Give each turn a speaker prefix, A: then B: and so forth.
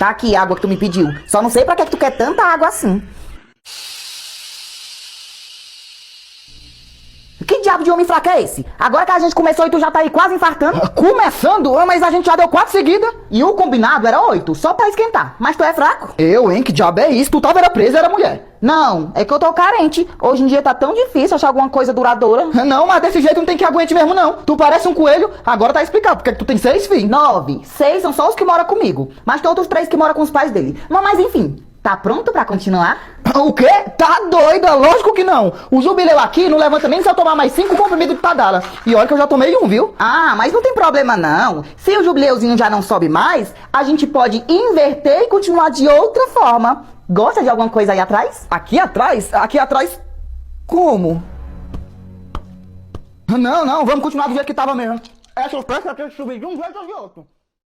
A: Tá aqui a água que tu me pediu. Só não sei pra que tu quer tanta água assim. Que diabo de homem fraco é esse? Agora que a gente começou e tu já tá aí quase infartando?
B: Começando? Mas a gente já deu 4 seguidas.
A: E o combinado era 8, só pra esquentar. Mas tu é fraco?
B: Eu, hein? Que diabo é isso? Tu tava era presa, era mulher.
A: Não, é que eu tô carente. Hoje em dia tá tão difícil achar alguma coisa duradoura.
B: Não, mas desse jeito não tem que aguente mesmo, não. Tu parece um coelho, agora tá explicado porque que tu tem 6 filhos.
A: 9, 6 são só os que moram comigo. Mas tem outros 3 que moram com os pais dele. Mas enfim, tá pronto pra continuar?
B: O quê? Tá doida? Lógico que não. O jubileu aqui não levanta nem se eu tomar mais 5 comprimidos de Tadala. E olha que eu já tomei um, viu?
A: Ah, mas não tem problema não. Se o jubileuzinho já não sobe mais, a gente pode inverter e continuar de outra forma. Gosta de alguma coisa aí atrás?
B: Aqui atrás? Aqui atrás? Como? Não, vamos continuar do jeito que tava mesmo. Essa presta que subir de um jeito ou de outro.